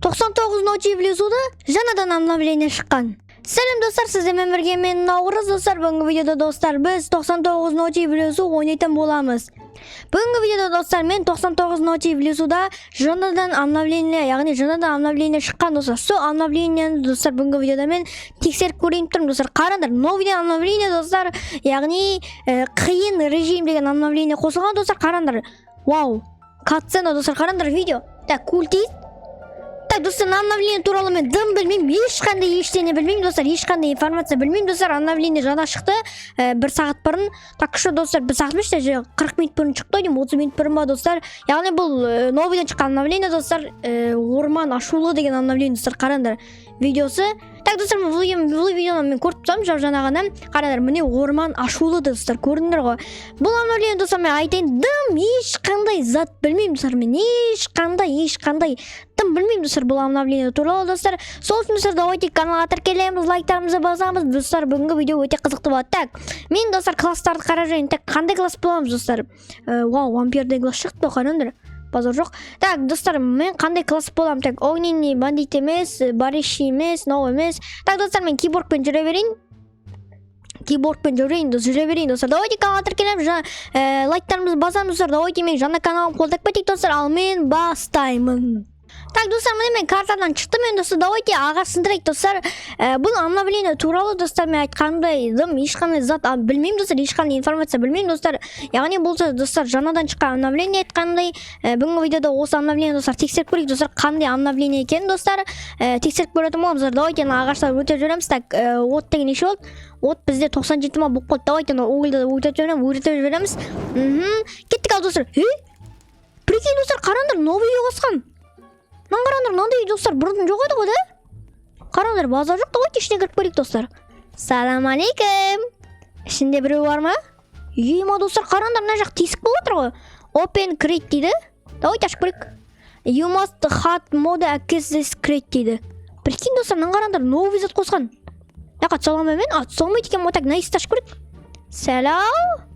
99 ночи в лесу жаңадан обновление шыққан. Сәлем достар, сіздермен бірге мен Наурыз достар. Бүгінгі видеода достар біз 99 ночи в лесу ойнайтын боламыз. Бүгінгі видеода достар мен 99 ночи в лесуда жаңадан обновление, яғни жаңадан обновление шыққан достар. Сол обновлениені достар бүгінгі видеода мен тексеріп көрейін тұрмын достар. Қараңдар, новый обновление достар, яғни қиын режим деген обновление қосылған достар. Қараңдар. Вау. Катсцена достар, қараңдар видео. Так, культист. Так, достар, обновление туралы мен дым білмеймін, ешқандай ештеңе білмеймін достар, ешқандай информация білмеймін достар. Обновление жаңа шықты, 1 сағат бұрын. Так, что достар, 1 сағат емес, 40 минут бұрын шықты, 30 минут бұрын ба достар. Яғни бұл новыйдан шыққан обновление достар, орман ашулы деген обновление достар. Қараңдар видеосы. Так, достар, бұл видеоны мен көріп тұрсам, жаңа ғана. Қараңдар, міне орман ашулы достар, көрдіңдер ғой. Бұл обновление достар, мен айтайын, дым ешқандай зат білмеймін достар, мен ешқандай дым білмеймін достар бұл обновление туралы достар. Сол үшін достар, давайте каналға тіркелеміз, лайктарымызды басамыз достар. Бүгінгі видео өте қызықты болады. Так, мен достар класстарды қаражайын. Так, қандай класс боламыз достар? Вау, вампирдей класс шықты, қараңдар. Базар жоқ. Так, достар, мен қандай класс боламын? Так, огненный бандит емес, барищий емес, нау емес. Так, достар, мен киборгпен жүре берейін. Жүре берейін достар. Давайте каналға тіркелеміз, лайктарымызды басамыз достар. Давайте мен жаңа каналым қолдап кетейік достар. Ал мен бастаймын. Так, достар, мен картадан шықтым мен достар. Давайте аға сындырайық достар. Бұл обновление туралы достар, мен айтқандай дым ешқандай зат білмеймін достар, ешқандай информация білмеймін достар. Яғни болса достар, жаңадан шыққан обновление айтқандай. Бүгінгі видеода осы обновление достар тексеріп көрейік достар, қандай обновление екен достар. Тексеріп көретін боламыз. Давайте ағаштар өтеп жүреміз. Так, от деген неше болды? От бізде 97 ма болып қалды. Давайте оғылды өтеп жүреміз. Кеттік ал достар. Прикинь достар, қараңдар, новый үй қосқан. Қараңдар, мынандай достар бұрын жоқ еді ғой, да? Қараңдар, базар жоқ, давайте ішіне кіріп көрейік достар. Салам алейкум. Ішінде біреу бар ма? Ема достар, қараңдар, мына жақ тесік болып отыр ғой. Open crate дейді. Давайте ашып көрейік. You must hard mode access this crate дейді. Прикинь достар, қараңдар, новый зат қосқан. Яқа саламай мен, салмайды екен, так найсты ашып көрейік. Салам.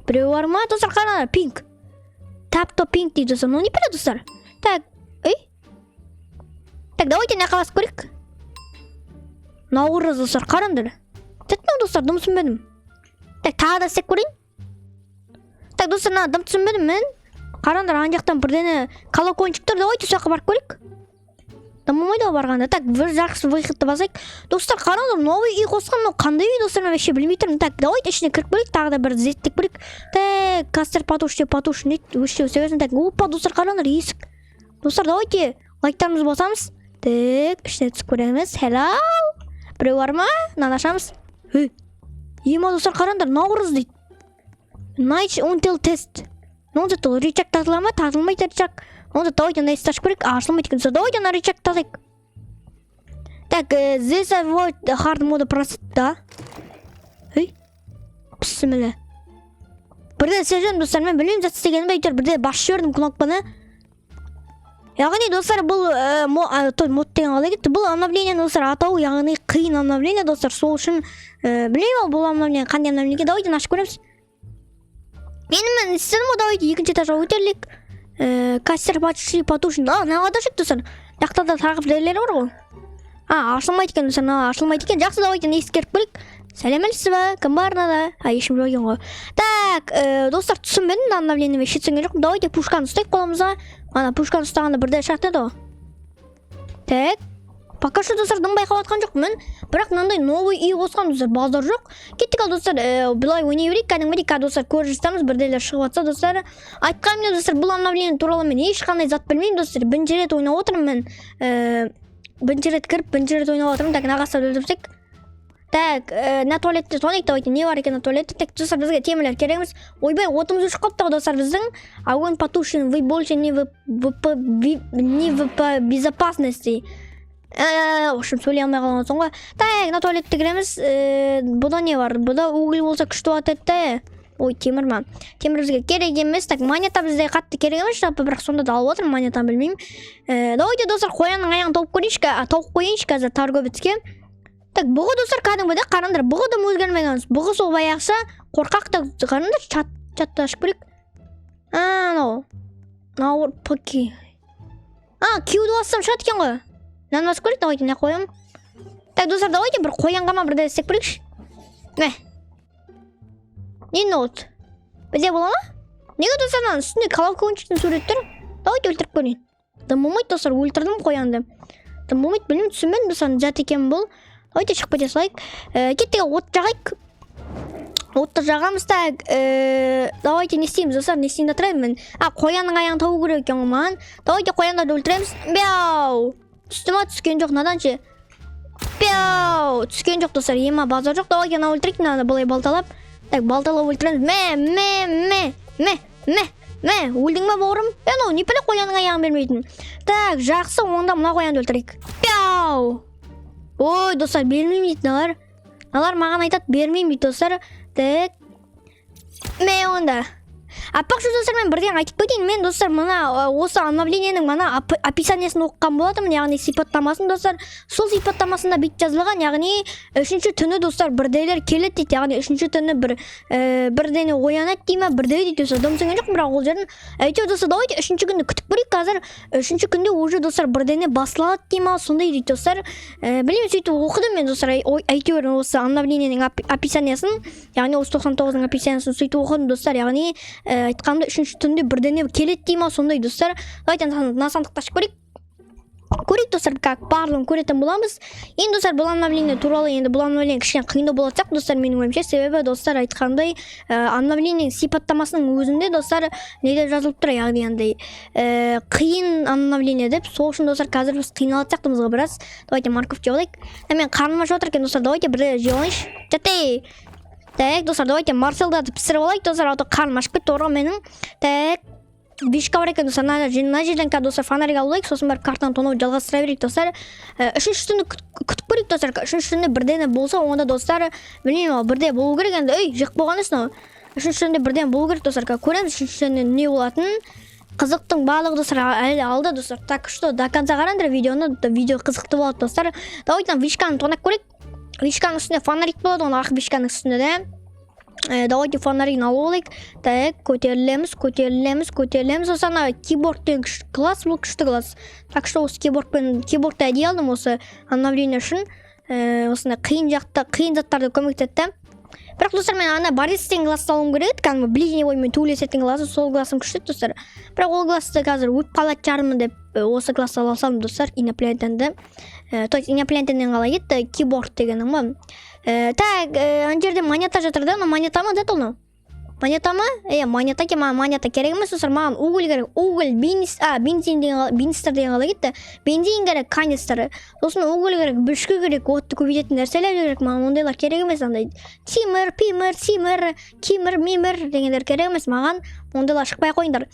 Біреу бар ма? Достар, қараңдар, pink. Tap to pink дейді достар. Ну не береді достар. Так, Так, давайте нақалас көрейік. Наурыз достар, қараңдар. Тәттің достар, дым түсінбедім. Так, тағы да істеп көрейін. Так, достар, дым түсінбедім мен. Қараңдар, ан жақтан бірдені колокольчик тұр. Давайте соққа барып көрейік. Дымымайды ғой барғанда. Так, бір жарқысы выходты басайық. Достар, қараңдар, новый үй қосқан. Қандай үй достар, мен вообще білмей тұрмын. Так, давайте ішіне кіріп көрейік. Тағы да бір зеттік көрейік. Так, кастер патуш. Так, опа, достар, қараңдар, есік. Достар, давайте лайктарымызды басамыз. Так, ішіне түсіп көреміз. Hello. Біреу бар ма? Мынаны ашамыз. Ема достар, қараңдар, Наурыз дейді. Night until test. Оны зато рычаг тартыла ма? Тартылмайды рычаг. Оны давайте найсты ашып көрейік. Ашылмайды екен. Давайте на рычаг тартайық. Так, this avoid hard mode просыт, да? Бісмілі. Бірде сержен достар, мен білмеймін зат істегенім бәйтер. Бірде басшы өрдім кнопканы. Яғни достар, бұл мод деген қалай кетті. Бұл обновление достар атау, яғни қиын обновление достар. Сол үшін білмеймін бұл обновление қандай обновление. Давайте ашып көреміз. Мен істедім, давайте екінші этажға өтерлік. Кастер патушын. Нағада жүк достар. Жақтарда тағып дәлелері бар ғой. Ашылмайды екен достар, ашылмайды екен. Жақсы, давайте ескеріп көрейік. Сәлем әлсіз ба? Кім бар нада? Ешім жоқ екен ғой. Так, достар, түсінбедім обновление еш түсінген жоқ. Давайте пушканы ұстайық қолымызға. Ана пушканы ұстағанда бірде шақты еді ғой. Так, пока что достар дым байқап атқан жоқ мен. Бірақ мынандай новый үй қосқан достар, базар жоқ. Кеттік ал достар, бұлай ойнай берейік. Кәдімгідей достар көріп жатамыз, бірделер шығып жатса достар. Айтқанымда достар, бұл обновление туралы мен ешқандай зат білмеймін достар. Бірінші рет ойнап отырмын мен. Бірінші рет кіріп, бірінші рет ойнап отырмын. Так, нағастар өлдірсек. Так, на туалетте тоңайық, давайте не бар екен на туалетте. Так, достар, бізге темелер керегіміз. Ойбай, отымыз өшіп қалыптағы достар біздің. Огонь потушен, вы больше не в безопасности. В общем, сөйлей алмай қалған соң ғой. Так, на туалетте кіреміз. Бұда не бар? Бұда уголь болса күшті атетті. Ой, темір ма? Темір бізге керек емес. Так, монета бізде қатты керек емес. Бірақ сонда да алып отырмын, монетаны білмеймін. Давайте достар, қоянның аяғын тауып қойыншы қазір торговецке. Так, бұғы достар кәдімгі де, қараңдар, бұғы да өзгермегеніміз. Бұғы сол баяқша қорқақты қараңдар, чатты ашып көрейік. Науыр паки. Q-ді бассам шат екен ғой. Нанымас көрейік, давайте не қоям. Так, достар, давайте бір қоянғама бірде істеп көрейікші. Мә. Не ноут? Бізде бола ма? Неге достар мынаның үстінде колобка ойыншықтың суреттер? Давайте өлтіріп көрейін. Дым болмайды достар, өлтірдім қоянды. Дым болмайды, білмеймін, түсінбедім достар, жат екен бұл. Давайте шығып кете салайық. Кеттіге от жағайық. Отты жағамыз так. Давайте не істейміз достар, не істейін отырайын мен. Қоянның аяғын тауы керек екен маған. Давайте қояндарды өлтіреміз. Бяу. Үстіма түскен жоқ, наданшы. Бяу. Түскен жоқ достар, ема базар жоқ. Давайте ана өлтірейік, мынаны былай балталап. Так, балталап өлтіреміз. Мә, өлдің ба бауырым? Анау не пілі қоянның аяғын бермейтін. Так, жақсы, онда мына қоянды өлтірейік. Бяу. Ой, достар, бермеймін дейді, налар маған айтады, бермеймін дейді, достар. Так. Мә онда. Аппақшы достар, мен бірден айтып кетейін. Мен достар, мына осы обновлениенің мына описаниясын оқыған болатымын, яғни сипаттамасын достар. Сол сипаттамасында бит жазылған, яғни үшінші түні достар бірдейлер келеді дейді. Яғни үшінші түні бірдені оянады дейме, бірдей дейді достар. Дымсынген жоқ, бірақ ол жерін. Әйтеуір достар, давайте үшінші күнді күтіп көрейік. Қазір үшінші күнде уже достар бірдені басылады дейме, сондай дейді достар. Білмеймін, сөйтіп оқыдым мен достар. Әйтеуір осы обновлениенің описаниясын, яғни осы 99-ның описаниясын сөйтіп оқыдым достар. Яғни айтқанымда үшінші түнде бірдене келеді дейме, сондай достар. Давайте насандықты ашып көрейік. Көрейік достар, как барлығын көретін боламыз. Енді достар, бұл обновление туралы енді бұл обновление кішкене қиындау болатын сияқты достар, менің ойымша. Себебі достар айтқандай обновлениенің сипаттамасының өзінде достар неде жазылып тұр, яғни андай қиын обновление деп. Сол үшін достар, қазір біз қиналатын сияқтымызға біраз. Давайте морковь жеп алайық. Мен қарным ашып отыр екен достар, давайте бір жеп алайыншы. Жатей. Так, достар, давайте марселдарды пісіріп алайық, достар, аты қарным ашып кетті орға менің. Так, вишка бар екен достар, мына жерден достар фонарик алайық, сосын бар картаны тонау жалғастыра берейік достар. Үшінші түнді күтіп көрейік достар. Үшінші түнде бірдені болса, онда достар, білмеймін, бірде болу керек енді. Ей, жек болған есін. Үшінші түнде бірден болу керек достар. Көреміз үшінші түнде не болатын. Қызықтың барлығы достар әлі алды достар. Так что до конца қараңдар видеоны, видео қызықты болады достар. Давайте вишканы тонап көрейік. Вишканың үстінде фонарик болады, оны ақ вишканың үстінде де. Давайте фонарикін алып алайық. Так, көтерілеміз. Осана кибордтен класс, бұл күшті класс. Так что осы кибордты әдей алдым осы обновление үшін. Осында қиын заттарды көмектетті. Бірақ достар, мен ана баристен классты алуым керек, кәдімгі ближний оймен төйлесетін классы, сол классым күшті достар. Бірақ ол классты қазір өп қалады жарымы деп осы классты алсам достар, инопланетянды. То есть инопланетяннен қалай кетті, киборд дегенің ба. Так, ана жерде монета жатыр да, но монета ма деді оны? Монета ма? Монета ке, маған монета керек емес достар, маған уголь керек. Уголь, бензистер деген қалай кетті. Бензин керек, канистер. Сосын уголь керек, бүшкі керек, отты көбейтетін нәрселер керек, маған ондайлар керек емес. Тимір, кимір, мимір дегендер керек емес, маған ондайлар шықпай қойындар.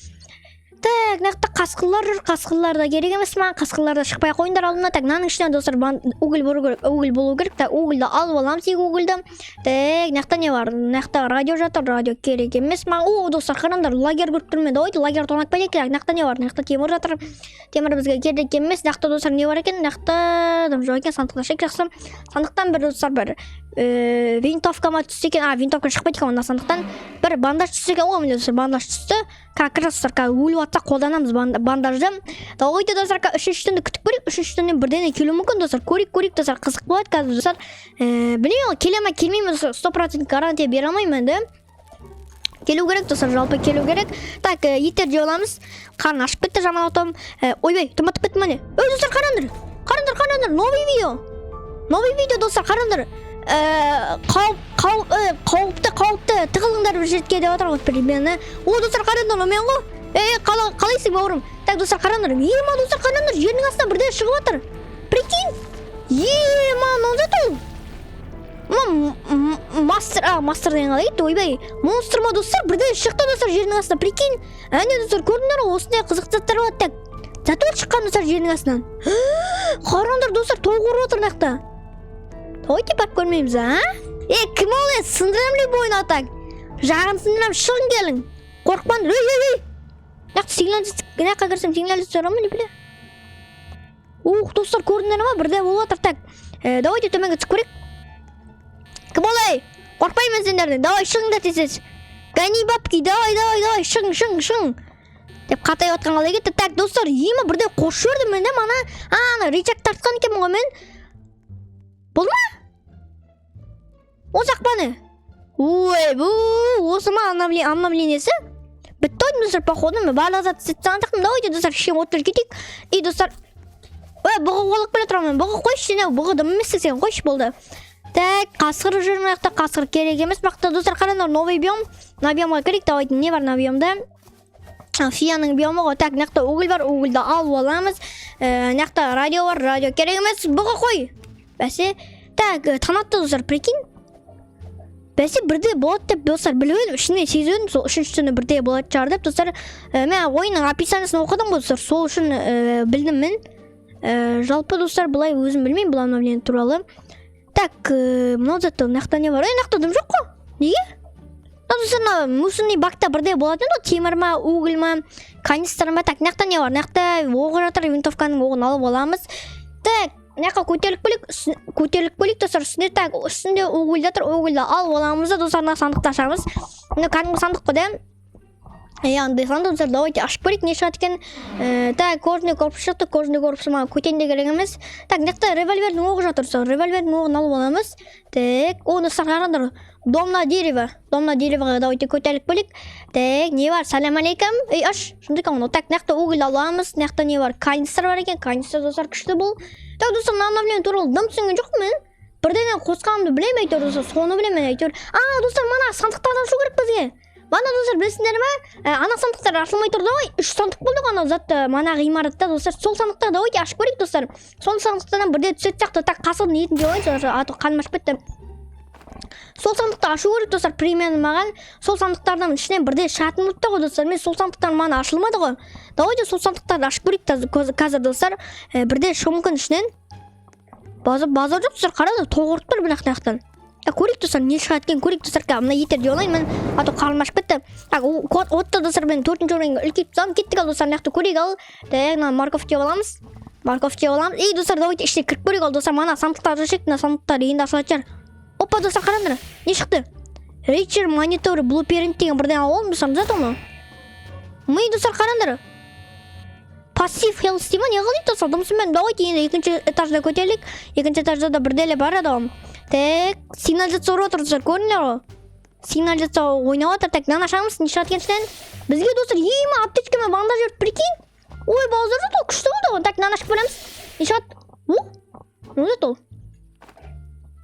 Так, нақты қасқырлар да керек емес маған, қасқырлар да шықпай қойындар алдына. Так, мынаның ішінен достар уголь болу керек. Так, угольді алып аламыз, екі угольді. Так, нақты не бар? Нақты радио жатыр, радио керек емес маған. О, достар, қараңдар, лагер көріп тұрмын. Давайте лагер тонап кетейік. Нақты не бар? Нақты темір жатыр. Темір бізге керек емес. Нақты достар не бар екен? Нақты жоқ екен, сандықта шек жақсы. Сандықтан бір достар бір винтовкама түсті екен. Винтовка шықпайды екен, онда сандықтан бір бандаж түсті екен. О, міне достар, бандаж түсті. Как раз достар, өліп атса қолданамыз бандажды. Давайте достар, үшінші түнді күтіп көрейік. Үшінші түнде бірден келу мүмкін достар. Көрейік достар, қызық болады қазір достар. Білмеймін, келе ма келмеймін, 100% гарантия бере алмаймын енді. Келу керек достар, жалпы келу керек. Так, еттер жеп аламыз. Қарын ашып кетті жаман отым. Ойбай, томатып кетті міне. Ой, достар, қараңдар. Новый видео достар, қараңдар. Қауіпті тығылыңдар бір жерге деп отыр ғой примерно. О, достар, қараңдар, мен ғой. Қалайсың бауырым? Так, достар, қараңдар. Достар, қараңдар, жердің астынан бірден шығып отыр. Прикинь. Non жату. Мастер деген қалай еді, ойбай. Монстр ма достар, бірден шықты достар жердің астынан. Прикинь. Әне достар, көрдіңдер ғой, осындай қызық заттар болады. Так, зато шыққан достар жердің астынан. Қараңдар достар, тоғыр отыр нақта. Давайте барып көрмейміз, кім ол еді? Сындырам ли бойына так? Жағын сындырам, шығын келің. Қорқпандар, ей. Наққа кірсем сигналист сұрам не біле? Достар, көрдіңдер ма? Бірде болып отыр, так. Давайте төменге түсіп көрейік. Кім ол ей? Қорқпаймын сендерден. Давай, шығыңдар тезес. Гони бабки, давай, шығың. Деп қатайып жатқан қалай кетті. Так достар, ема бірде қосып жібердім мен де мана. Ана рычаг тартқан екенмін ғой мен. Бұл ма? Осы ақпаны. Ой, бұл осы ма обновлениесі? Бітті ойдым достар, походу мен барлық зат сеттандықтым. Давайте достар, кішкене отырып кетейік. И достар, ой, бұғы қолық біле тұрамын. Бұғы қойшы сен, бұғы дым емес сен қойшы болды. Так, қасқыр жүрмекті, қасқыр керек емес. Бақта достар, қараңдар, новый биом. На биомға керек, давайте не бар на биомда? Фияның биомы ғой. Так, нақта угіл бар, угілді алып аламыз. Нақта радио бар, радио керек емес. Бұғы қой. Бәсе, так, танатты достар, прикинь. Бәсе бірде болады деп достар біліп ішіне сезіп сол үшінші түні бірде болады шығар деп достар. Мен ойынның описаниесін оқыдым ғой достар, сол үшін білдім мен. Жалпы достар былай өзім білмеймін бұл обновление туралы. Так, мынау затты нақта не бар? Нақта дым жоқ қой. Неге? Достар, мусорный бакта бірде болады ма? Темір ма, угіл ма, канистр ма? Так, нақта не бар? Нақта оғы жатыр, винтовканың оғын алып аламыз. Так, наққа көтерлік бөлік достар, үстінде так, үстінде угіл жатыр, угілді алып аламыз да достарына сандықты ашамыз. Мына кәдімгі сандық қой да. Андай сандық достар, давайте ашып көрейік не шығады екен. Так, кожный корпус шықты, кожный корпус ма көтенде керек емес. Так, нақта револьвердің оғы жатыр достар, револьвердің оғын алып аламыз. Так, о достар қараңдар, дом на деревоға давайте көтерлік бөлік. Так, не бар? Салам алейкум. Ей, аш, шынды кауын. Так, нақта угіл аламыз, нақта не бар? Канистр бар екен, канистр достар күшті бұл. Так, достар, обновление туралы дым түсінген жоқ мен. Бірден қосқанымды білем әйтеуір достар, соны білем әйтеуір. Достар, мана сандықтардан ашу керек бізге. Мана достар, білесіңдер ме? Ана сандықтар ашылмай тұрды ғой. 3 сандық болдық ана затты, мана ғимаратта достар. Сол сандықтар давайте ашып көрейік достар. Сол сандықтардан бірде түсет сияқты. Так, қасырдың етін жеп алайын достар, аты қанмаш бітті. Сол сандықты ашу керек достар, премияны маған. Сол сандықтардан ішінен бірде шығатын ұтты ғой достар. Мен сол сандықтар мана ашылмады ғой. Давайте сол сандықтарды ашып көрейік қазір достар. Бірде шығу мүмкін ішінен. Базар жоқ достар, қарады, тоғырып тұр бірақ нақтан. Көрейік достар, не шығады екен, көрейік достар, мына етер де олайын, мен аты қармашып кетті. Так, отты достар, мен 4-ші орынға үлкейіп тұсам, кеттік ал достар, нақты көрейік ал. Так, морковь жеп аламыз. Ей достар, давайте ішіне кіріп көрейік ал достар, мана сандықтарды шек, мына сандықтар енді ашылады шығар. Опа достар, қараңдар, не шықты? Рейчер монитор блуперинт деген бірден алып достар, зат оны. Ми достар, қараңдар. Пассив хелс деймін, не қылды достар, дұмсын мен, давайте енді екінші этажда көтерілік. Екінші этажда да бірделі бар адам. Так, сигнализация отыр достар, көріңдер ғой. Сигнализация ойнап отыр. Так, нан ашамыз, не шығады екеншіден. Бізге достар, ема аптечкамен бандаж жүріп, прикинь. Ой, базар жоқ, ол күшті болды ғой. Так, нан ашып көреміз. Не шығады? Не зат ол?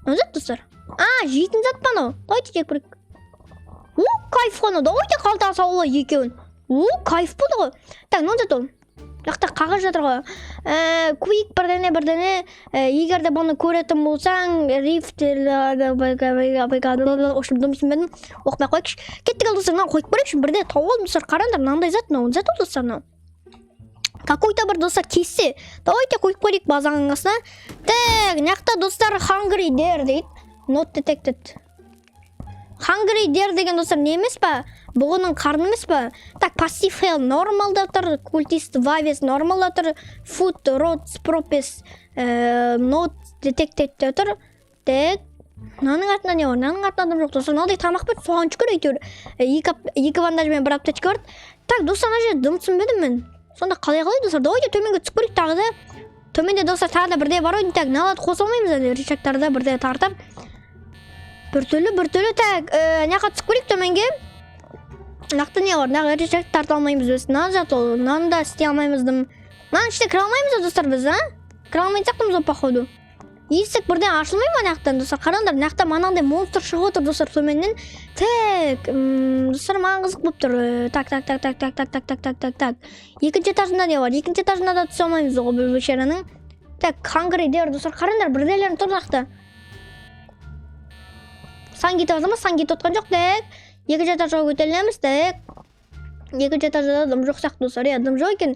Не зат достар? Жейтін зат па анау? Давайте жек көрейік. Кайф қой, давайте қалтаға салуға екеуін. Кайф болды ғой. Так, не зат ол? Жақта қағаз жатыр ғой. Квик бірдене, егер де бұны көретін болсаң, рифт, оқымай қойықшы. Кеттік ал достар, қойып көрекші, бірде тауып достар, қараңдар, нандай зат, зат ол достар. Какой-то бір достар кессе, давайте қойып көрейік базаның астына. Так, нақта достар, hungry there дейді, not detected. Hungry there деген достар не емес па? Бұғының қарны емес па? Так, passive hell нормалда тұр, cultist vives нормалда тұр, food rods propes not detected тұр. Так, наның артында не бар? Наның артында адам жоқ достар. Надай тамақ бет, соған шүкір әйтеуір. Екі бандажмен бір аптечка бар. Так, достар, ана жерде дым түсінбедім мен. Сонда қалай достар? Давайте төменге түсіп көрейік тағы да. Төменде достар тағы да бірде бар ғой. Так, налады қоса алмаймыз әлі рычагтарды бірде тартып. Бір-түрлі, так, неға түсіп көрейік төменге. Нақты не бар, наға рычаг тарта алмаймыз өз. Нан жат ол, нан да істей алмаймыздым. Нан іште кіра алмаймыз достар біз, кіра алмайсақтымыз ол походу. Есік бірден ашылмай ма нақтан достар? Қараңдар, нақта манандай монстр шығып отыр достар төменнен. Так, достар маған қызық болып тұр. Так. Екінші этажында не бар? Екінші этажында да түсе алмаймыз ғой бұл бөшераның. Так, hungry there достар, қараңдар, бірделерін тұр нақта. Сан кетіп азама, сан кетіп отқан жоқ, так. Екінші этажға көтерілеміз, так. Екінші этажда дым жоқ сияқты достар, дым жоқ екен.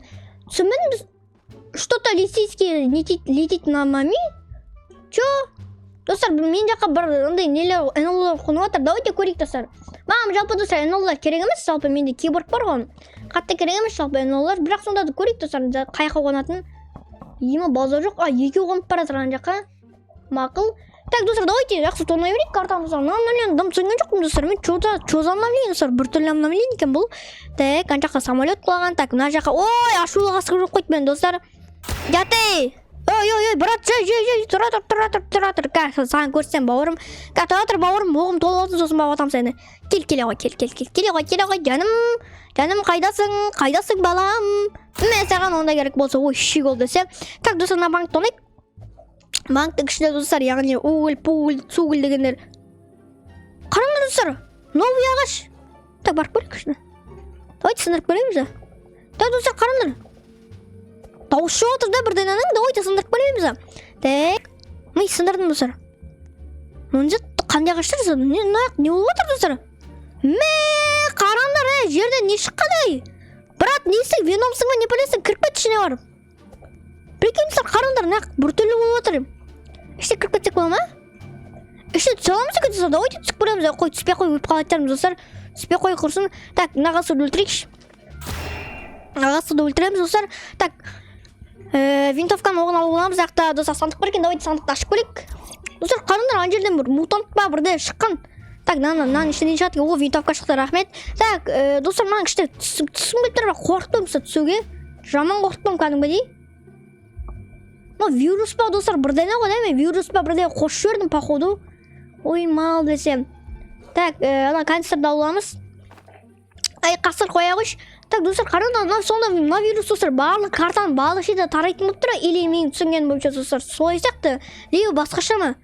Түсінбедім біз, что-то летит на мами. Чо? Достар, мен жаққа бір ондай нелер эноллар қонып отыр. Давайте көрейік достар. Маған жалпы достар эноллар керек емес, жалпы менде кейборд бар ғой. Қатты керек емес жалпы эноллар, бірақ сонда да көрейік достар. Қайқа қонатын. Ема базар жоқ. Екеу қонып бара жатыр ана жаққа. Мақұл. Так, достар, давайте жақсы тонай берейік картамызға. Мынаны дым түсінген жоқпын, достар. Мен чоза обновление, достар. Бір түрлі обновление екен бұл. Так, ана жаққа самолет құлаған. Так, мына жаққа. Ой, ашулы қасқыр жоқ қойды мен, достар. Жаты! Ой, брат, жай, тұра тұр. Саған көрсем, бауырым. Тұра тұр, бауырым, оғым толы болсын, сосын бауатам сені. Келе ғой, жаным, қайдасың, балам. Мен саған онда керек болса, ой, шик ол десе. Так, достар, мына банк тонайық. Банктың ішінде, достар, яғни угіл, сугіл дегендер. Қараңдар, достар, новый ағаш. Так, барып көрейік ішіне. Давайте сындырып көреміз. Так, достар, қараңдар. Дауыс шығып отыр да бірдеңенің, давайте сындырып көреміз. Так, мен сындырдым, достар. Мұнда қандай ағаштар? Не болып отыр, достар? Қараңдар, жерден не шыққандай? Брат, несі, веномсың ба, не білесің, кіріп кет ішіне барып. Прикинь, достар, қараңдар, бір түрлі болып отыр. Іште кіріп кетсек бола ма? Іште түсе аламыз екен, достар, давайте түсіп көреміз. Қой, түспей қой, өйіп қалайтармыз, достар. Түспей қой құрсын. Так, нағасыды өлтірейікші. Нағасыды өлтіреміз, достар. Так, винтовканы оғын алып оламыз. Яқта, достар, сандық бар екен, давайте сандықты ашып көрейік. Достар, қараңдар, ана жерден бір мутант ба бірде шыққан. Так, мынаның ішінен шығады. О, винтовка шықты, рахмет. Так, достар, мынаның іште түсім келіп тұр, қорқытпаймын түсуге. Жаман қорқытпаймын кәдімгідей. Вирус па, достар, бірдене ғой, мен вирус па, бірдене қош жөрдім, походу. Ой, мал десем. Так, ана канистрді аламыз. Ай, қасыр қоя қойш. Так, достар, қараңдар, сонда мына вирус, достар, барлық картаны барлық жерде тарайтын болып тұр, или мен түсінген бойынша, достар, солай сияқты. Лео басқаша ма?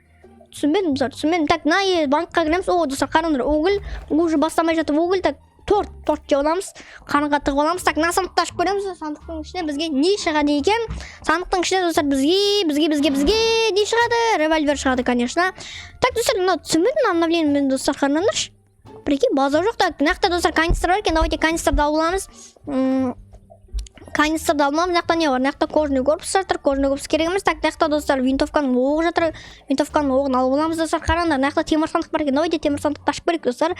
Түсінбедім, достар, түсінбедім. Так, мына банкқа кіреміз. О, достар, қараңдар, угіл уже бастамай жатып угіл. Так, торт жеп аламыз, қанға тығып аламыз. Так, мына сандықты ашып көреміз. Сандықтың ішіне бізге не шығады екен? Сандықтың ішіне, достар, бізге не шығады? Револьвер шығады, конечно. Так, достар, мына түсінбедім обновлениемен, достар, қараңдаршы. Прикинь, база жоқ. Так, мынақта, достар, канистр бар екен. Давайте канистрді алып аламыз. Канистрді алмамыз. Мынақта не бар? Мынақта кожный корпус жатыр. Кожный корпус керек емес. Так, мынақта, достар, винтовканың оғы жатыр. Винтовканың оғын алып аламыз, достар. Қараңдар, мынақта темір сандық бар екен. Давайте темір сандықты ашып көрейік, достар.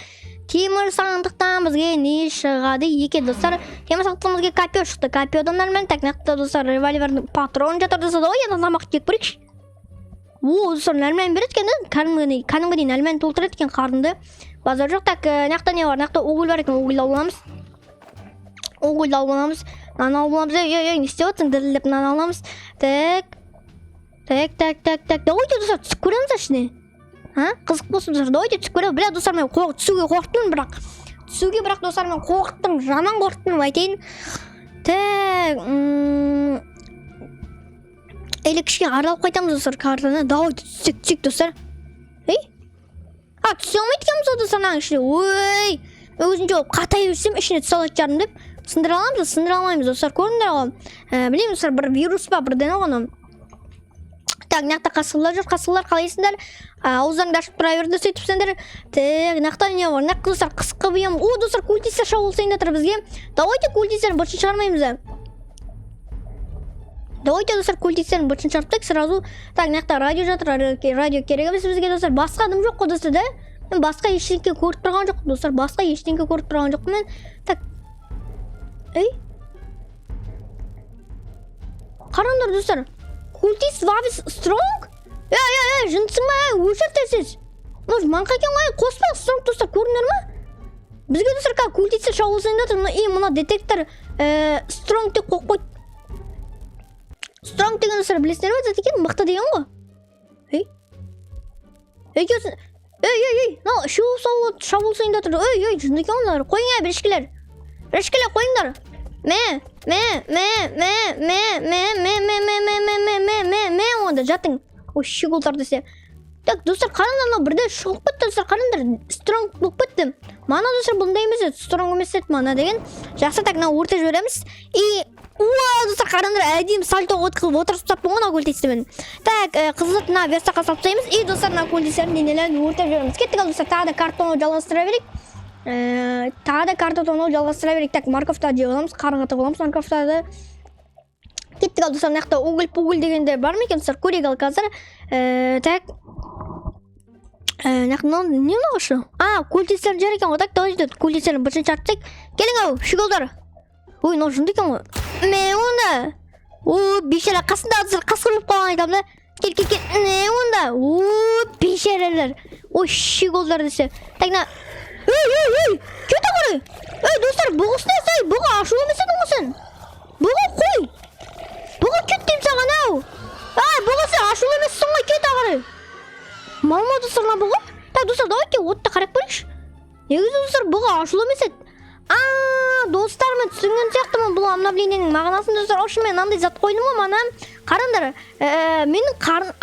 Темір сандықтан бізге не шығады екен, достар? Темір сандықтан бізге копье шықты. Копьедан нормально. Так, мынақта, достар, револьвердің патрон жатыр, достар. Давай, енді тамақ кеп көрейікші. О, достар, нормально береді екен, кәдімгідей нормально толтырады екен қарынды. Базар жоқ. Так, мынақта не бар? Мынақта угіл бар екен. Угілді алып аламыз. Угілді алып аламыз. Нан алып аламыз. Не істеп отырсың? Дірілдеп нан аламыз. Так. Давайте, достар, түсіп көреміз ішіне. Қызық болсын, достар. Давайте түсіп көреміз. Бля, достар, мен түсуге қорқыттым, бірақ. Достар, мен қорқыттым. Жаман қорқыттым, айтайын. Так. Әлі кішкене аралап қайтамыз, достар, картаны. Давайте түсек, достар. Түсе алмайды екенбіз, достар, ішіне. Ой, өзін жоқ қатай өсем, ішіне түсе алады жарым деп. Сындыра аламыз, сындыра алмаймыз, достар, көріңдер ғой. Білеймін, достар, бір вирус па, бірден оғаны. Так, мынақта қасқырлар жүр. Қасқырлар қалайсыңдар? Ауыздарыңды ашып тұра берді, сөйтіп сендер. Так, мынақта не бар? Мынақта, достар, қысқы бұйым. О, достар, культистер шабуылсайын жатыр бізге. Давайте культистерін бұршын шығармаймыз. Давайте, достар, культистерін бұршын шығарттық сразу. Так, мынақта радио жатыр. Радио керек емес бізге, достар. Басқа адам жоқ қой, достар, да? Мен басқа ештеңке көріп тұрған жоқ, достар. Мен. Так. Қараңдар, достар. Культист вабис стронг? Жынтсың ма? Өшіртесіз. Может, манқа екен ғой? Қоспа, стронг, достар, көріңдер ма? Бізге, достар, культистер шабуылсайын жатыр. Мына детектор стронг деп қойып қойды. Стронг деген, достар, білесіңдер ме? Зат екен, мықты деген ғой. Шабуылсайын жатыр. Жынды екен олар. Қойыңа, бірішкілер. Қойыңдар. Онда жатың. Ой, шиголдар десе. Так, достар, қараңдар, бірде шығып бітті, достар, қараңдар. Стронг болып бітті. Мана, достар, бұндай емес, стронг емес еді мана деген. Жақсы, так, өрте жібереміз. Достар, қараңдар, әдейім сальто отқылып отырып тұтап болған культистермен. Так, қызылды мына верстаққа салып тастаймыз. И, достар, мына культистердің денелерін өрте жібереміз. Кеттік, достар, тағы да картоны жалғастыра берейік. Так, морковта жеп аламыз, қарынға тығып аламыз морковтарды. Кеттік, достар, мынақта угіл дегендер бар ма екен, достар, көрейік ал қазір. Так. Не ұлағышы? Культистерін жер екен ғой, так, давайте культистерін біршін шарттық. Келің ау, шиголдар. Ой, жынды екен ғой. Мен оны. Бешара қасында, достар, қасқыр болып қалған айтамын да. Кел. Не онда? Бешерелер. Ой, шиголдар десе. Так на. Ей. Кете қарай. Достар, бұғысына сай. Бұға ашулы месен оңысын. Бұға қой. Бұға кет дейм саған ау. Бұғысы ашулы месен ғой кет ағыры. Малма достарына бұға. Так, достар, давайте отты қарап көрейікші. Негізі достар, бұға ашулы месен. Достар, мен түсінген сияқтымын бұл обновлениенің мағынасын достар. Ошы мен андай зат қойдым ғой мана. Қараңдар, менің қарны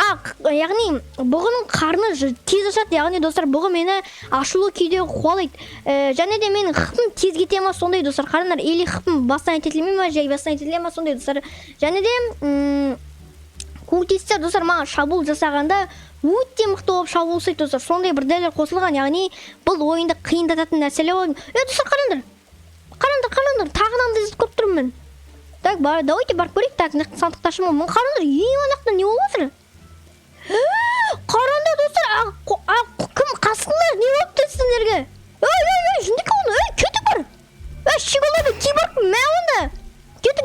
яғни бұғының қарны тез ашады. Яғни достар, бұғы мені ашулы күйде қуалайды. Және де менің қыпым тез кете ма сондай достар. Қараңдар, или қыпым бастан ететілме ма, жай бастан ететілме ма сондай достар. Және де көктестер достар маған шабуыл жасағанда өте мықты болып шабуыл жасайды достар. Сондай бір дәлел қосылған. Яғни бұл ойынды қиындататын нәрселер ғой. Достар, қараңдар, тағынан іздеп көріп тұрмын мен. Так, давайте барып көрейік. Так, сандықташым ол. Мұн қараңдар, ең не болып отыр? Қараңдар достар, кім қасқылар не болып тұр сіздерге? Жындық оны, кетіп бар. Шиголарды киборг мә онда. Кетің,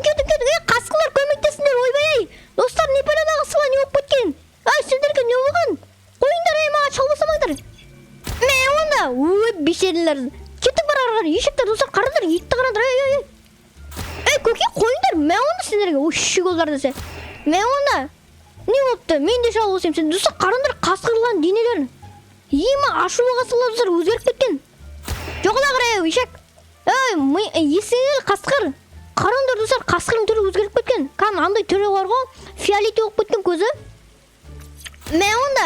қасқылар көмектесіңдер, ойбай. Достар, Непалядағы сыла не болып кеткен? Сіздерге не болған? Қойыңдар, маған шалбасамаңдар. Мә онда, бешерілер. Кетіп бар арғар, ешіктер достар, қараңдар, етті қараңдар. Көке қойыңдар, мә онда сендерге. Шиголдар десе. Мә онда. Не болыпты? Мен де шал осем сен. Достар, қараңдар, қасқырлан денелерін. Ема ашулы қасқырлар достар өзгеріп кеткен. Жоғыла қарай, ешек. Есіңер қасқыр. Қараңдар достар, қасқырың түрі өзгеріп кеткен. Андай түрі бар ғой, фиолетовый болып кеткен көзі. Мә онда.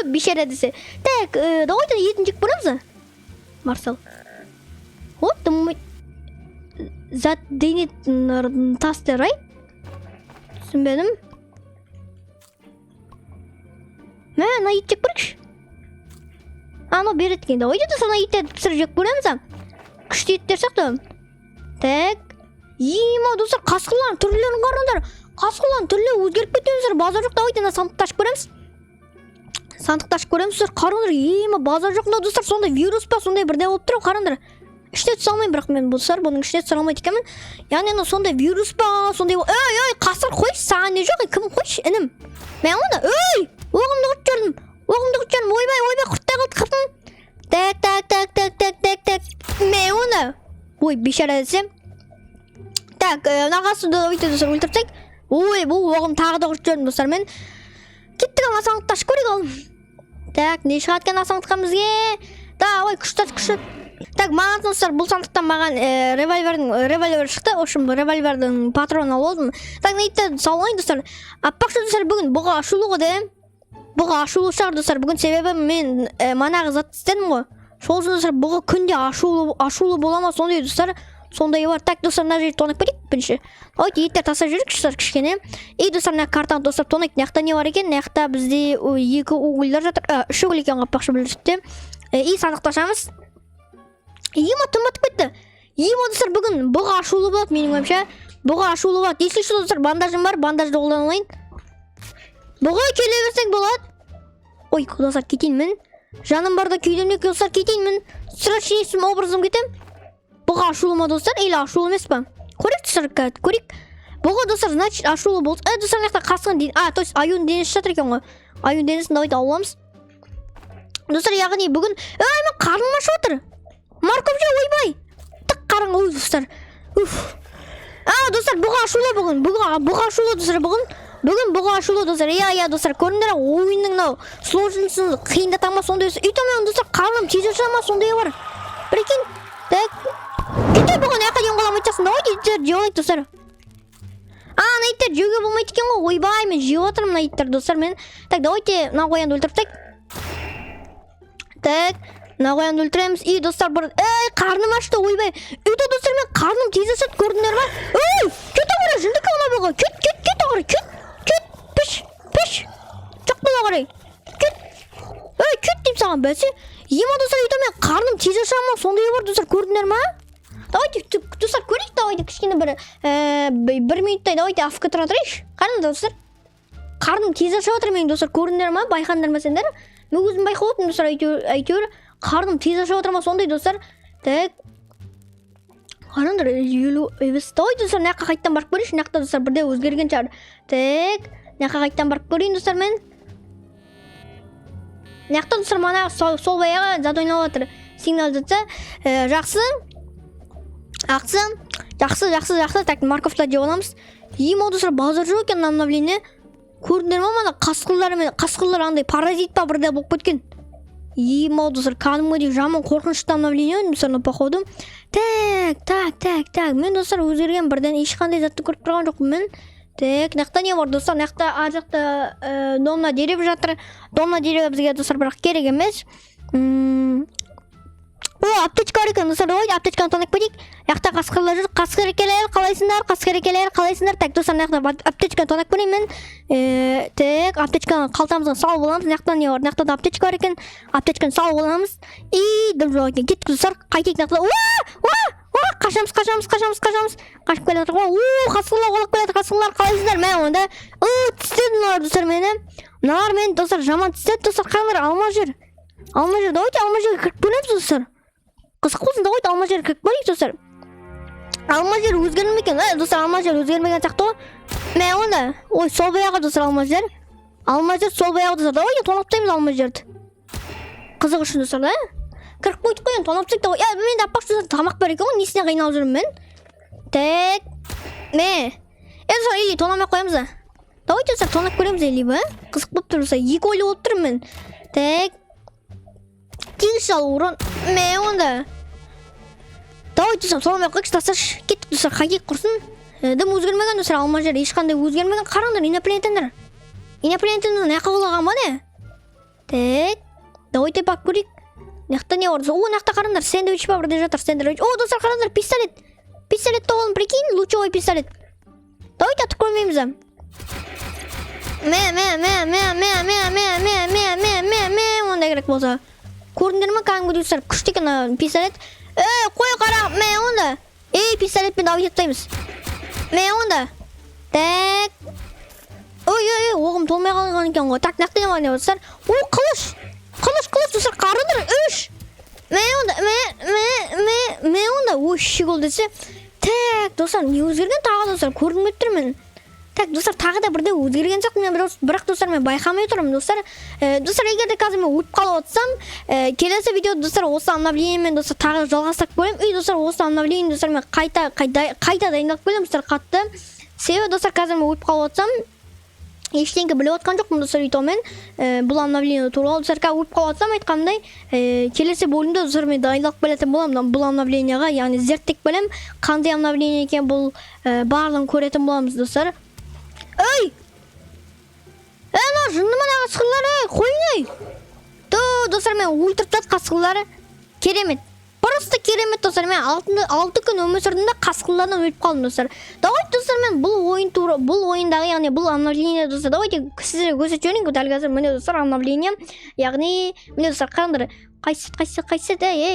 Бешере десе. Так, давайте етін жек көреміз. Марсал. Зат дейнетін тасты, рай? Түсінбедім. Мә ет жек көрікші. Бер еткен. Давайте да сана ет пісір жек көреміз. Күшті еттер сақты. Так. Ема, достар, қасқылан түрлерін қарыңдар. Қасқылан түрлері өзгеріп кетеміздер. Базар жоқ, давайте да сандықташ көреміз. Достар, қарыңдар. Ема, базар жоқында достар, сондай вирус па, сондай бірде болып тұр, қарыңдар. Іште түсе алмайын, бірақ мен достар, бұның іште түсе алмайды екенмін. Яғни сондай вирус па, сондай. Қасқыр қойшы, саған не жоқ, кім қойшы, інім. Мен онда, оғымды құт жердім. Ойбай, құрттай қалды қыртым. Так. Мен онда. Бешара десем. Так, нағасы давайте достар өлтірсек. Бұл оғым тағы да құрт жердім достар. Мен кеттік ана саңықташ көрек алым. Так, не шығаткен асаңытқан бізге? Күшті. Так, маған достар, бұл сандықтан маған револьвер шықты. Ошым револьвердің патронын алып алдым. Так, нейті салайын достар. Аппақшы достар, бүгін бұға ашулы ғоды. Бұға ашулы шығар достар. Бүгін себебі мен манағы зат істедім ғой. Сол үшін достар, бұға күнде ашулы болама сондай достар. Сондай бар. Так, достар, мына жерді тонып кетейік бірінші. Ойте, еттер таса жүрік достар кішкене. Достар, мына картаны достар тонайық. Наяқта не бар екен? Наяқта бізде 2 угольдар жатыр. 3 уголь екен қаппақшы білдірді. Сандықташамыз. Ема тұмбатып кетті. Ема достар, бүгін бұға ашулы болады менің ойымша. Бұға ашулы болады. Есілші достар, бандажым бар. Бандажды қолдан алайын. Бұға келе берсек болады. Достар, кетейін мен. Жаным барда күйдемдек достар, кетейін мен. Сұрашын есім образым кетем. Бұға ашулы ма достар? Или ашулы емес па? Көрек достар, көрек. Бұға достар, значит, ашулы болды. Достар, наяқта қасқын дейін. То есть, аюн денесі жатыр екен ғой. Аюн денесін давайте ауламыз. Достар, яғни бүгін... Мен қарным ашып отыр. Марков же, ойбай. Тық қарың, достар. Достар, бұға ашулы бүгін. Бұға ашулы достар бүгін. Бүгін бұға ашулы достар. Достар, көріндер ойынның нау. Сложнысын қиындатама сондай. Үйтімен достар, қарным тез ашама сондай бар. Прикинь. Так. Кете бұған яқа ден қолам айтасың. Давайте иттер жеуайық достар. Иттер жеуге болмайды екен ғой. Ойбай, мен жеу отырмын на иттер достар. Так, давайте на қоянды өлтіріп. Так. На қоянды өлтіреміз. Достар, қарным ашты, ойбай. Достар, мен қарным тез ашады, көрдіңдер ма? Кет ағырай, жынды қалма бұға. Кет ағырай, кет. Піш. Жоқтың ағырай. Кет дейм саған бәсе. Ема достар, мен қарным тез ашама, сондай бар достар, көрдіңдер ма? Давайте, достар, көрейік, давайте, кішкені бір минуттай, давайте, афқа тұра тұрайш. Қарыңдар достар. Қарным тез ашап отыр мен достар, көрдіңдер ма? Байқандар ма сендер? Мен өзім байқап отырмын достар, әйтеуір. Қарным тез ашап отыр ма сондай достар. Так. Қарыңдар, давайте достар, наққа қайттан барып көрейш. Нақта достар, бірде өзгерген шығар. Так. Мына жаққа қайтадан барып көрейін достар мен. Мына жақта достар мана сол баяғы зат ойнап жатыр. Сигнал жатса, жақсы. Жақсы. Так, морковтар жеп аламыз. Емо достар базар жоқ екен обновление. Көрдіңдер ме мана қасқырлар андай паразит па бірде болып кеткен. Емо достар кәдімгідей жаман қорқынышты обновление достар походу. Так. Мен достар өзгерген бірден ешқандай затты көріп тұрған жоқпын мен. Так, мына не бар достар? Мына ар жақта домна дерев жатыр. Домна дерев бізге достар бірақ керек емес. О, аптечка бар екен достар. Давайте аптечканы тонап кетейік. Мына қасқырлар жүр. Қасқырекелер қалайсыңдар? Так, достар, мына аптечканы тонап көрейін мен. Так, аптечканы қалтамызға салып аламыз. Мына не бар? Мына аптечка бар екен. Аптечканы салып аламыз. И дым жоқ екен. Кеттік достар. Қайтейік мына. Қашамыз. Қашып келе жатыр ғой. Қасқырлар олап келе жатыр. Қасқырлар қалайсыңдар? Мен онда. Тістеді мыналар достар мені. Мыналар мені достар жаман тістеді достар. Қаңдар алма жер. Давайте алма жерге кіріп көреміз достар. Қызық болсын, давайте алма жерге кіріп көрейік достар. Алма жер өзгермеген екен. Достар, алма жер өзгермеген сияқты ғой. Мен онда. Ой, сол баяғы достар алма жер. Алма жер сол баяғы достар. Давайте тонаптаймыз алма жерді. Қызық үшін достар да. Кіріп қойдық қой, тонаптайық та. Мен де аппақ достар тамақ бар екен ғой. Несіне қиналып жүрмін мен? Так. Достар, или тонамай қоямыз да. Давайте достар тонап көреміз или ба? Қызық болып тұр достар. Екі ойлы болып тұрмын мен. Так. Тегіс жал урон. Онда. Давайте достар тонамай қойықшы достар. Кеттік достар, қайтейік құрсын. Дым өзгермеген достар, алма жер ешқандай өзгермеген. Қараңдар, инопланетяндар. Инопланетяндар не қабылаған ба не? Так. Давайте бақ көрейік. Мына не бар? Мына қараңдар, сэндвич ба бірде жатыр, сэндвич. О, достар, қараңдар, пистолет. Пистолет тоғылын, прикинь, лучевой пистолет. Давайте атып көрмейміз. Онда керек болса. Көрдіңдер ме кәдімгі достар, күшті екен пистолет. Қой қара, онда. Пистолетпен давайте аттаймыз. Онда. Так. Ой, оғым толмай қалған екен ғой. Так, мына не бар достар? О, қылыш достар, қарыдыр, үш. Онда, ой, шигол десе. Так, достар, не өзгерген тағы достар, көрдім өттірмін. Так, достар, тағы да бірде өзгерген жоқ. Мен бірақ достар, мен байқамай тұрмын достар. Достар, егер де қазір мен өтіп қалып отсам, келесі видео достар, осы обновлениемен достар тағы жалғастырып көрем. И достар, осы обновление достар, мен қайта дайындалып келем достар, қатты. Себебі достар, қазір мен өтіп қалып отсам, ештеңке біліп отқан жоқпын достар итомен. Бұл обновление туралы достар, өтіп қалып отсам айтқандай, келесі бөлімде достар мен дайындалып келетін боламын бұл обновлениеға, яғни зерттеп білем, қандай обновление екен бұл барлығын көретін боламыз достар. Ой! Жынды мана қасқырлар, қойын. Достар, мен өлтіріп жатыр қасқырлары. Керемет. Просто керемет достар. Мен 6 күн өмір сүрдім де қасқырлардан өліп қалдым достар. Давайте достар, мен бұл ойындағы, яғни бұл обновление достар. Давайте сіздерге көрсетіп жіберейін. Дәл қазір міне достар обновление. Яғни міне достар, қараңдар. Қайсы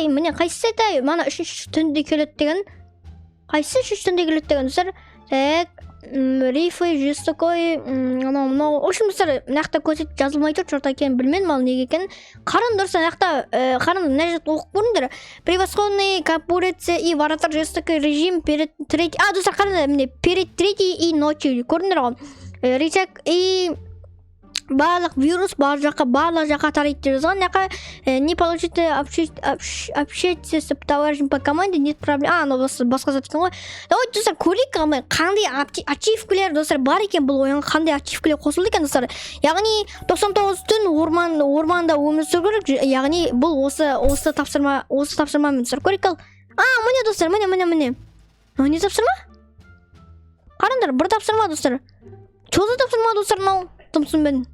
міне қайсы мана 3 түнде келеді деген. Қайсы 3 түнде келеді деген достар. Так. Рифы, жестокой, в общем, достар, мына көрсетіп жазылмай тұр, шорта екенін білмедім, ал неге екенін. Қараңдар достар, қараңдар, мына жерде оқып көріңдер. Превосходный конкуренция и вратар жестокий режим перед третий. Достар, қараңдар, міне перед третий и ночью. Көріңдер ғой. Ричак и барлық вирус барлық жаққа тарайды жазған. Не получите общаться с товарищем по команде, нет проблем. Басқа зат екен ғой. Давайте достар, көрейік қандай ачивкілер достар бар екен бұл ойынға, қандай ачивкілер қосылды екен достар. Яғни 99 түн орманда өмір сүру керек. Яғни бұл осы тапсырмамен достар көрейік ал. Міне достар, міне. Не тапсырма? Қараңдар, бір тапсырма достар. Чоза тапсырма достар, мынау. Тымсын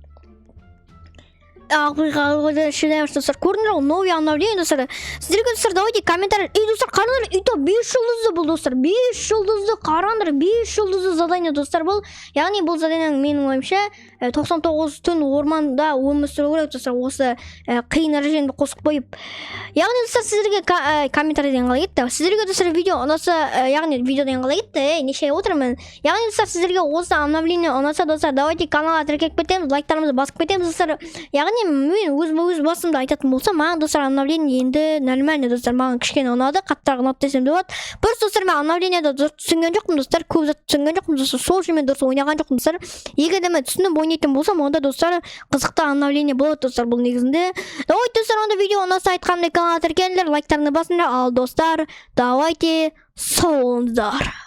достар, көрдіңдер ғой, новый обновление достар. Сіздерге достар, давайте комментарий. Достар, қараңдар, үйті 5 жұлдызды бұл достар. 5 жұлдызды қараңдар, 5 жұлдызды задание достар бұл. Яғни бұл заданиенің менің ойымша 99 түн орманда өмір сүру керек достар. Осы қиын режимді қосып қойып. Яғни достар, сіздерге комментарийден қалай кетті. Сіздерге достар видео ұнаса, яғни видеоден қалай кетті. Неше отырмын. Яғни достар, сіздерге осы обновление ұнаса достар, давайте каналға тіркеліп кетеміз, лайктарымызды басып кетеміз достар. Яғни мен өз басымда айтатын болсам, маған достар обновление енді нормально достар, маған кішкене ұнады, қаттырақ ұнады десем де болады. Бір достар мен обновлениеда дұрыс түсінген жоқпын достар, көп зат түсінген жоқпын достар, сол үшін мен дұрыс ойнаған жоқпын достар. Егер де мен түсініп ойнайтын болсам, онда достар қызықты обновление болады достар бұл негізінде. Давайте достар, онда видео ұнаса айтқанымдай каналға тіркеліңдер, лайктарыңды басыңдар, ал достар, давайте сау болыңыздар.